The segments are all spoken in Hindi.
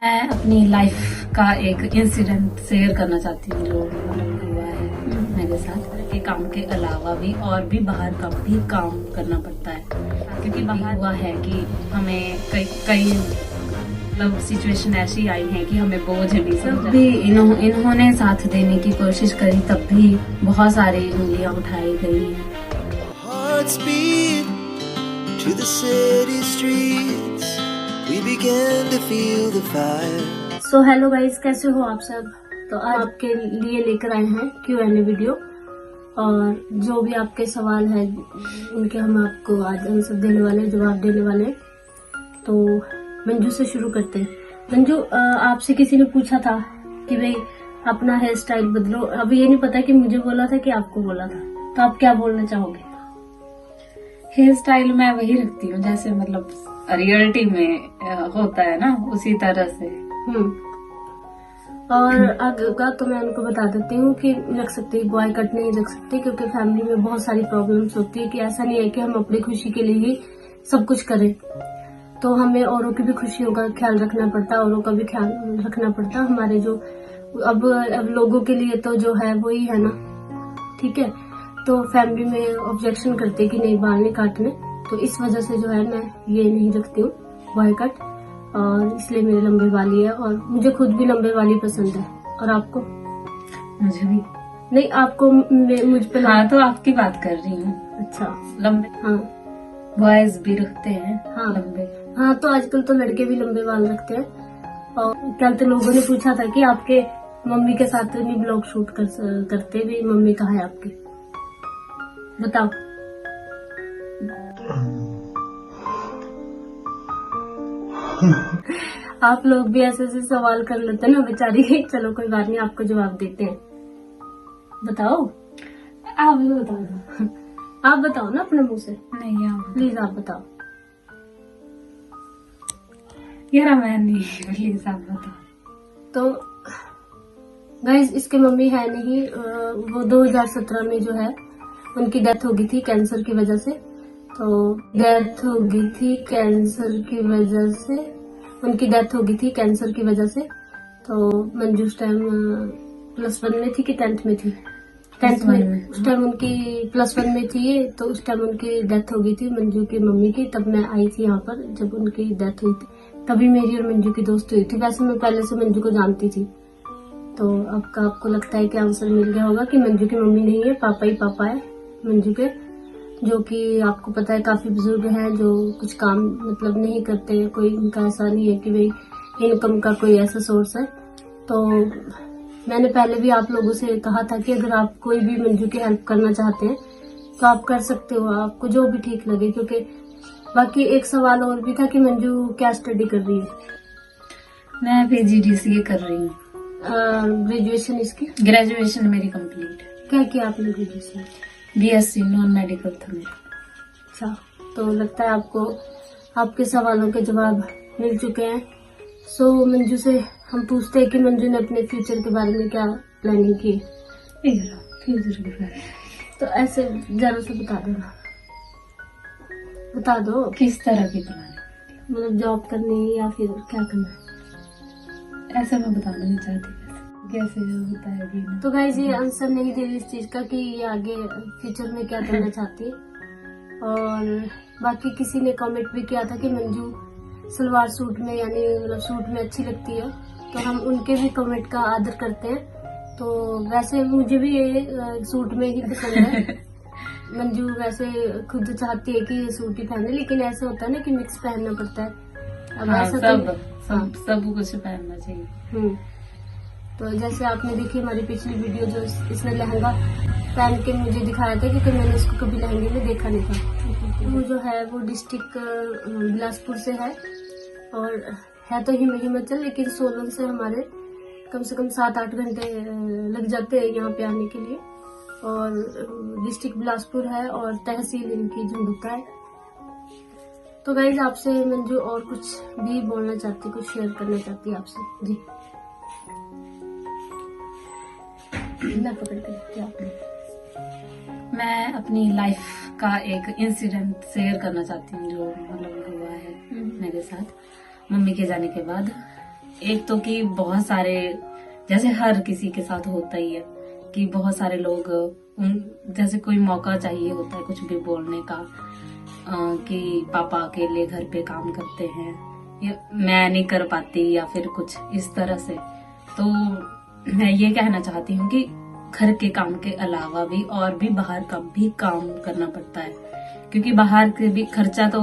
मैं अपनी लाइफ का एक इंसिडेंट शेयर करना चाहती हूँ जो मतलब हुआ है मेरे साथ। के काम के अलावा भी और भी बाहर का भी काम करना पड़ता है, क्योंकि बाहर हुआ है कि हमें कई मतलब सिचुएशन ऐसी आई है कि हमें बोझ नहीं समझा। भी इन्होंने साथ देने की कोशिश करी, तब भी बहुत सारी उंगलियां उठाई गई हैं। Hearts beat to the city streets. We began to feel the fire. So hello guys, कैसे हो आप सब। तो आज आपके लिए लेकर आए हैं Q&A वीडियो, और जो भी आपके सवाल है उनके हम आपको आज आंसर देने वाले, जवाब देने वाले। तो मंजू से शुरू करते हैं। मंजू, आपसे किसी ने पूछा था कि भाई अपना हेयर स्टाइल बदलो। अब ये नहीं पता कि मुझे बोला था कि आपको बोला था, तो आप क्या बोलना चाहोगे। हेयर स्टाइल मैं वही रखती हूँ जैसे मतलब रियलिटी में होता है ना, उसी तरह से। और अगर तो मैं उनको बता देती हूँ कि रख सकते हैं, बॉय कट नहीं रख सकते, क्योंकि फैमिली में बहुत सारी प्रॉब्लम्स होती है कि ऐसा नहीं है कि हम अपनी खुशी के लिए ही सब कुछ करें। तो हमें औरों की भी खुशियों का ख्याल रखना पड़ता है, औरों का भी ख्याल रखना पड़ता है। हमारे जो अब लोगों के लिए तो जो है वही है ना, ठीक है। तो फैमिली में ऑब्जेक्शन करते कि नहीं बाल नहीं काटने, तो इस वजह से जो है मैं ये नहीं रखती हूँ बॉय कट, और इसलिए मेरे लंबे वाली है। और मुझे खुद भी लंबे वाली पसंद है। और आपको? मुझे भी नहीं, आपको मुझ पे हाँ, तो आपकी बात कर रही हूँ। अच्छा, लंबे हाँ, बॉयज भी रखते हैं हाँ लंबे। हाँ, तो आजकल तो लड़के भी लंबे बाल रखते हैं। और कल तो लोगों ने पूछा था कि आपके मम्मी के साथ नहीं ब्लॉग शूट करते भी, मम्मी कहाँ है आपकी, बताओ। आप लोग भी ऐसे ऐसे सवाल कर लेते हैं ना बेचारी। चलो कोई बात नहीं, आपको जवाब देते हैं। बताओ, आप भी बता दो। आप बताओ ना अपने मुंह से। नहीं, आप प्लीज आप बताओ। यार मैं नहीं, प्लीज आप बताओ। तो गाइस, इसके मम्मी है नहीं। वो 2017 में जो है उनकी डेथ हो गई थी कैंसर की वजह से। तो डेथ हो गई थी कैंसर की वजह से, उनकी डेथ हो गई थी कैंसर की वजह से। तो मंजू उस टाइम +1 में थी कि 10th में थी? 10th में। उस टाइम उनकी +1 में थी, तो उस टाइम उनकी डेथ हो गई थी मंजू की मम्मी की। तब मैं आई थी यहाँ पर जब उनकी डेथ हुई थी, तभी मेरी और मंजू की दोस्ती हुई थी। वैसे मैं पहले से मंजू को जानती थी। तो आपको लगता है कि आंसर मिल गया होगा कि मंजू की मम्मी नहीं है, पापा ही पापा है मंजू के, जो कि आपको पता है काफी बुजुर्ग हैं, जो कुछ काम मतलब नहीं करते। कोई इनका ऐसा नहीं है कि भाई इनकम का कोई ऐसा सोर्स है। तो मैंने पहले भी आप लोगों से कहा था कि अगर आप कोई भी मंजू की हेल्प करना चाहते हैं तो आप कर सकते हो, आपको जो भी ठीक लगे। क्योंकि बाकी एक सवाल और भी था कि मंजू क्या स्टडी कर रही है। मैं PGDCA कर रही हूँ। ग्रेजुएशन इसकी? ग्रेजुएशन मेरी कंप्लीट है। क्या किया आपने ग्रेजुएशन? BSc नॉन मेडिकल था मेरा। अच्छा, तो लगता है आपको आपके सवालों के जवाब मिल चुके हैं। सो मंजू से हम पूछते हैं कि मंजू ने अपने फ्यूचर के बारे में क्या प्लानिंग की। फ्यूचर के बारे तो ऐसे जरा से बता देना, बता दो। किस तरह की प्लानिंग? मतलब जॉब करनी या फिर क्या करना है? ऐसा मैं बताना नहीं चाहती कैसे होता है अभी। तो गाइस, ये आंसर नहीं दे रही इस चीज का कि ये आगे फ्यूचर में क्या करना चाहती है। और बाकी किसी ने कमेंट भी किया था कि मंजू सलवार सूट में यानी मतलब सूट में अच्छी लगती है, तो हम उनके भी कमेंट का आदर करते हैं। तो वैसे मुझे भी ये सूट में ही पसंद है। मंजू वैसे खुद चाहती है कि ये सूट ही पहने, लेकिन ऐसा होता है ना कि मिक्स पहनना पड़ता है। अब हाँ, ऐसा सब कुछ पहनना चाहिए। तो जैसे आपने देखी हमारी पिछली वीडियो, जो इसने लहंगा पहन के मुझे दिखाया था, क्योंकि मैंने इसको कभी लहंगे में देखा नहीं था। वो जो है वो डिस्ट्रिक्ट बिलासपुर से है, और है तो हिमाचल, लेकिन सोलन से हमारे कम से कम 7-8 घंटे लग जाते हैं यहाँ पे आने के लिए। और डिस्ट्रिक्ट बिलासपुर है और तहसील इनकी झंडुता है। तो गाइज, आपसे मंजू और कुछ भी बोलना चाहती, कुछ शेयर करना चाहती है आपसे जी। मैं पकड़ के रखती हूँ आपने। मैं अपनी लाइफ का एक इंसिडेंट शेयर करना चाहती हूँ जो मतलब हुआ है मेरे साथ मम्मी के जाने के बाद। एक तो कि बहुत सारे, जैसे हर किसी के साथ होता ही है कि बहुत सारे लोग जैसे कोई मौका चाहिए होता है कुछ भी बोलने का, कि पापा अकेले घर पे काम करते हैं या मैं नहीं कर पाती या फिर कुछ इस तरह से। तो मैं ये कहना चाहती हूँ कि घर के काम के अलावा भी और भी बाहर का भी काम करना पड़ता है, क्योंकि बाहर के भी खर्चा तो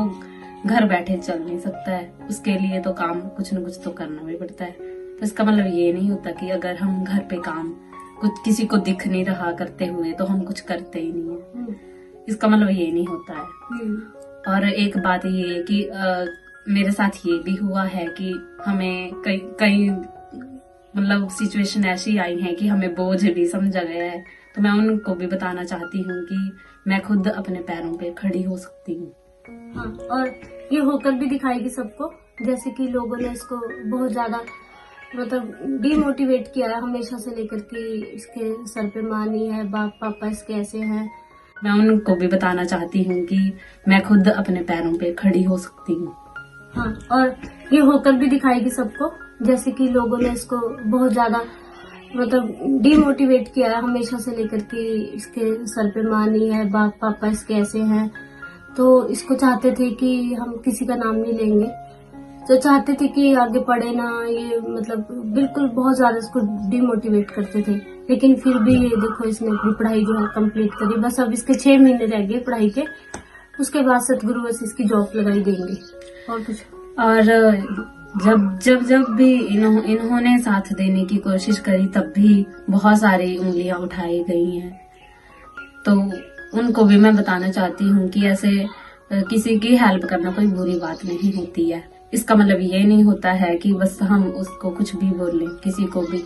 घर बैठे चल नहीं सकता है, उसके लिए तो काम कुछ न कुछ तो करना भी पड़ता है। तो इसका मतलब ये नहीं होता कि अगर हम घर पे काम कुछ किसी को दिख नहीं रहा करते हुए तो हम कुछ करते ही नहीं है, इसका मतलब ये नहीं होता है। और एक बात ये है कि मेरे साथ ये भी हुआ है कि हमें कई मतलब सिचुएशन ऐसी आई है कि हमें बोझ भी समझा गया है, तो मैं उनको भी बताना चाहती हूँ कि मैं खुद अपने पैरों पे खड़ी हो सकती हूँ। हाँ, और ये होकर भी दिखाएगी सबको, जैसे कि लोगों ने इसको बहुत ज्यादा मतलब डिमोटिवेट किया है हमेशा से लेकर कि इसके सर पे माँ नहीं है, बाप पापा इसके ऐसे हैं। मैं उनको भी बताना चाहती हूँ कि मैं खुद अपने पैरों पे खड़ी हो सकती हूँ। हाँ, और ये होकर भी दिखाएगी सबको, जैसे कि लोगों ने इसको बहुत ज्यादा मतलब डिमोटिवेट किया है हमेशा से लेकर कि इसके सर पे माँ नहीं है, बाप पापा इसके ऐसे हैं। तो इसको चाहते थे कि हम किसी का नाम नहीं लेंगे, तो चाहते थे कि आगे पढ़े ना, ये मतलब बिल्कुल बहुत ज्यादा इसको डिमोटिवेट करते थे। लेकिन फिर भी ये देखो इसने अपनी पढ़ाई जो है कंप्लीट करी, बस अब इसके 6 महीने रह गए पढ़ाई के, उसके बाद सतगुरु बस इसकी जॉब लगाई देंगे और कुछ। और जब भी इन्होंने साथ देने की कोशिश करी तब भी बहुत सारी उंगलियां उठाई गई हैं, तो उनको भी मैं बताना चाहती हूँ कि ऐसे किसी की हेल्प करना कोई बुरी बात नहीं होती है। इसका मतलब ये नहीं होता है कि बस हम उसको कुछ भी बोलें किसी को भी,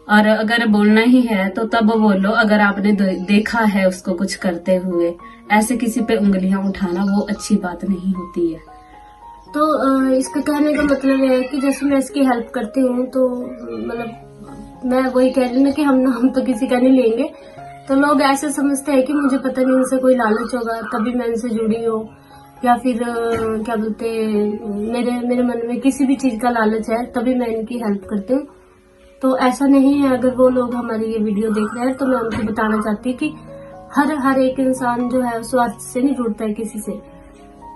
और अगर बोलना ही है तो तब बोलो अगर आपने देखा है उसको कुछ करते हुए। ऐसे किसी पे उंगलियां उठाना वो अच्छी बात नहीं होती है। तो इसका कहने का मतलब है कि जैसे मैं इसकी हेल्प करती हूँ तो मतलब मैं वही कह रही हूँ कि हम तो किसी का नहीं लेंगे। तो लोग ऐसे समझते हैं कि मुझे पता नहीं इनसे कोई लालच होगा तभी मैं इनसे जुड़ी हूँ, या फिर क्या बोलते मेरे मन में किसी भी चीज का लालच है तभी मैं इनकी हेल्प करती हूँ। तो ऐसा नहीं है। अगर वो लोग हमारी ये वीडियो देख रहे हैं तो मैं उनको बताना चाहती हूँ कि हर एक इंसान जो है स्वार्थ से नहीं जुड़ता है किसी से।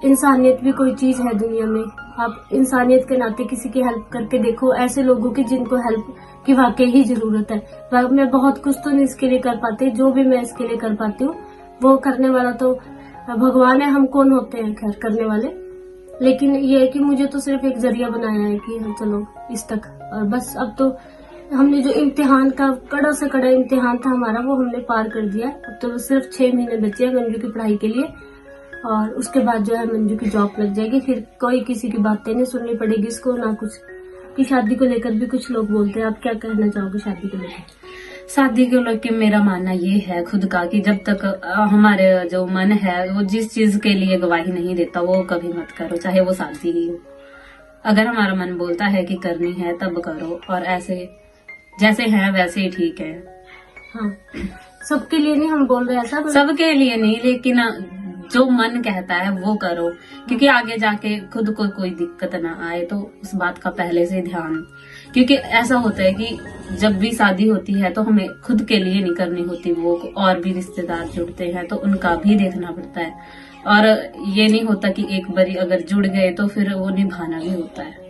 इंसानियत भी कोई चीज है दुनिया में। आप इंसानियत के नाते किसी की हेल्प करके देखो, ऐसे लोगों की जिनको हेल्प की वाकई ही जरूरत है। मैं बहुत कुछ तो नहीं इसके लिए कर पाती, जो भी मैं इसके लिए कर पाती हूँ वो करने वाला तो भगवान है, हम कौन होते हैं खैर करने वाले। लेकिन ये है कि मुझे तो सिर्फ एक जरिया बनाया है कि हम चलो इस तक, और बस अब तो हमने जो इम्तिहान का कड़ा से कड़ा इम्तिहान था हमारा वो हमने पार कर दिया। अब तो सिर्फ 6 महीने बचे हैं मंजू की पढ़ाई के लिए, और उसके बाद जो है मंजू की जॉब लग जाएगी। फिर कोई किसी की बातें नहीं सुननी पड़ेगी इसको, ना कुछ की शादी को लेकर भी कुछ लोग बोलते हैं। आप क्या कहना चाहोगे शादी को लेकर? शादी को लेकर मेरा मानना ये है खुद का कि जब तक हमारे जो मन है वो जिस चीज के लिए गवाही नहीं देता वो कभी मत करो, चाहे वो शादी ही हो। अगर हमारा मन बोलता है कि करनी है तब करो, और ऐसे जैसे हैं वैसे ही ठीक है। हाँ, सबके लिए नहीं हम बोल रहे हैं ऐसा, सबके लिए नहीं, लेकिन जो मन कहता है वो करो, क्योंकि आगे जाके खुद को कोई दिक्कत ना आए, तो उस बात का पहले से ध्यान। क्योंकि ऐसा होता है कि जब भी शादी होती है तो हमें खुद के लिए नहीं करनी होती, वो और भी रिश्तेदार जुड़ते हैं तो उनका भी देखना पड़ता है। और ये नहीं होता कि एक बारी अगर जुड़ गए तो फिर वो निभाना भी होता है।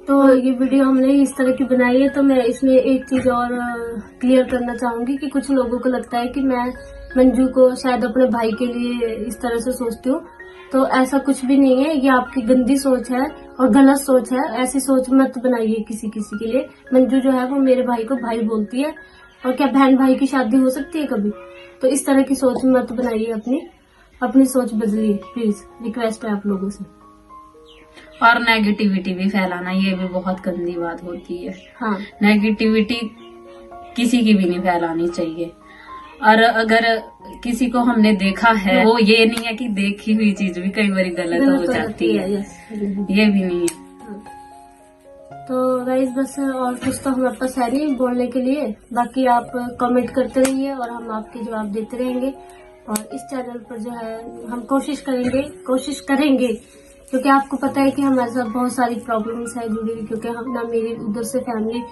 तो ये वीडियो हमने इस तरह की बनाई है, तो मैं इसमें एक चीज और क्लियर करना चाहूंगी कि कुछ लोगों को लगता है कि मैं मंजू को शायद अपने भाई के लिए इस तरह से सोचती हूँ, तो ऐसा कुछ भी नहीं है। ये आपकी गंदी सोच है और गलत सोच है। ऐसी सोच मत बनाइए किसी के लिए। मंजू जो है वो मेरे भाई को भाई बोलती है, और क्या बहन भाई की शादी हो सकती है कभी? तो इस तरह की सोच मत बनाइए, अपनी सोच बदलिए प्लीज, रिक्वेस्ट है आप लोगों से। और नेगेटिविटी भी फैलाना ये भी बहुत गंदी बात होती है। हाँ, नेगेटिविटी किसी की भी नहीं फैलानी चाहिए। और अगर किसी को हमने देखा है, वो ये नहीं है कि देखी हुई चीज भी कई बार गलत हो जाती है, ये भी नहीं है। तो गाइस बस और कुछ तो हमारे पास है नहीं बोलने के लिए। बाकी आप कमेंट करते रहिए और हम आपके जवाब देते रहेंगे। और इस चैनल पर जो है हम कोशिश करेंगे क्योंकि आपको पता है कि हमारे साथ बहुत सारी प्रॉब्लम्स है जुड़ी हुई, क्योंकि हम ना मेरी उधर से फैमिली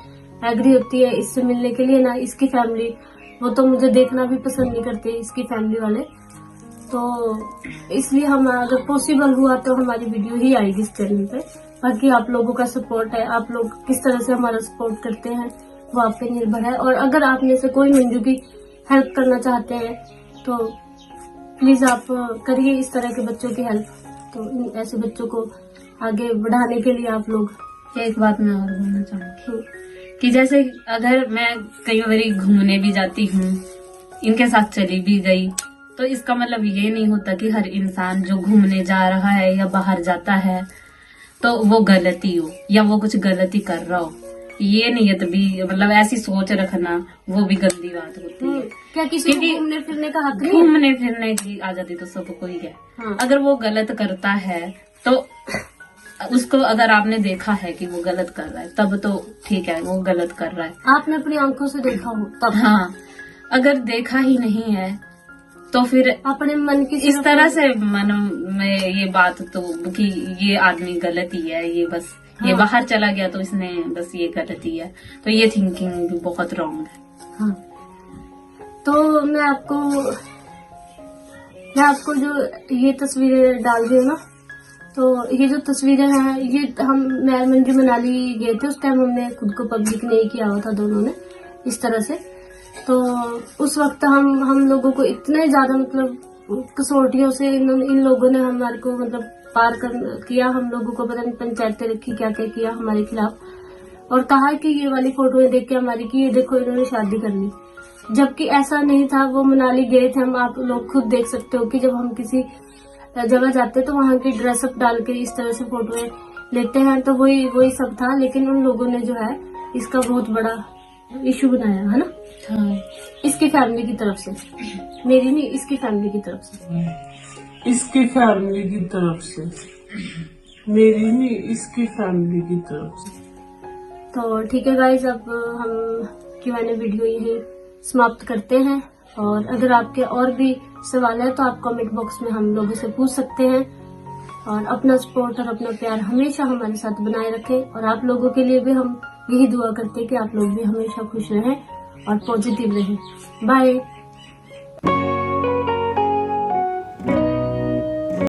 एग्री होती है इससे मिलने के लिए, ना इसकी फैमिली, वो तो मुझे देखना भी पसंद नहीं करते इसकी फैमिली वाले। तो इसलिए हम अगर पॉसिबल हुआ तो हमारी वीडियो ही आएगी इस चैनल पे। बाकी आप लोगों का सपोर्ट है, आप लोग किस तरह से हमारा सपोर्ट करते हैं वो आप पे निर्भर है। और अगर आप में से कोई मंजू की हेल्प करना चाहते हैं तो प्लीज आप करिए इस तरह के बच्चों की हेल्प। तो ऐसे बच्चों को आगे बढ़ाने के लिए आप लोग। एक बात मैं और बोलना चाहूंगी कि जैसे अगर मैं कई बार घूमने भी जाती हूँ, इनके साथ चली भी गई, तो इसका मतलब ये नहीं होता कि हर इंसान जो घूमने जा रहा है या बाहर जाता है तो वो गलती हो या वो कुछ गलती कर रहा हो। ये नियत भी मतलब ऐसी सोच रखना वो भी गंदी बात होती है। क्या किसी को क्योंकि घूमने फिरने का हक नहीं है? घूमने फिरने की आजादी तो सबको ही है। हाँ। अगर वो गलत करता है तो उसको अगर आपने देखा है कि वो गलत कर रहा है तब तो ठीक है, वो गलत कर रहा है, आपने अपनी आंखों से देखा हो तब। हाँ। अगर देखा ही नहीं है तो फिर अपने मन की इस तरह से मन में ये बात तो कि ये आदमी गलत ही है, ये बस ये हाँ। बाहर चला गया तो इसने बस ये गलती है, तो ये थिंकिंग भी बहुत रॉन्ग है। हाँ। तो मैं आपको जो ये तस्वीरें डाल रही हूँ ना, तो ये जो तस्वीरें हैं ये मैं मंजू मनाली गए थे, उस टाइम हमने खुद को पब्लिक नहीं किया हुआ था दोनों ने इस तरह से। तो उस वक्त हम लोगों को इतने ज्यादा मतलब कसौटियों से इन लोगों ने हमारे को मतलब पार किया। हम लोगों को पता नहीं पंचायतें रखी, क्या क्या किया हमारे खिलाफ, और कहा कि ये वाली फोटोएं देख के हमारी कि ये देखो इन्होंने शादी कर ली, जबकि ऐसा नहीं था। वो मनाली गए थे हम, आप लोग खुद देख सकते हो कि जब हम किसी जगह जाते तो वहाँ की ड्रेसअप डाल के इस तरह से फोटोएं लेते हैं, तो वही सब था। लेकिन उन लोगों ने जो है इसका बहुत बड़ा इशू बनाया है ना। हाँ। इसकी फैमिली की तरफ से, मेरी नहीं, इसकी फैमिली की तरफ से। इसकी फैमिली की तरफ से, मेरी नहीं, इसकी फैमिली की तरफ से। तो ठीक है गाइज, अब हम Q&A वीडियो यही समाप्त करते हैं। और अगर आपके और भी सवाल है तो आप कमेंट बॉक्स में हम लोगों से पूछ सकते हैं। और अपना सपोर्ट और अपना प्यार हमेशा हमारे साथ बनाए रखें। और आप लोगों के लिए भी हम यही दुआ करते हैं कि आप लोग भी हमेशा खुश रहें और पॉजिटिव रहें। बाय।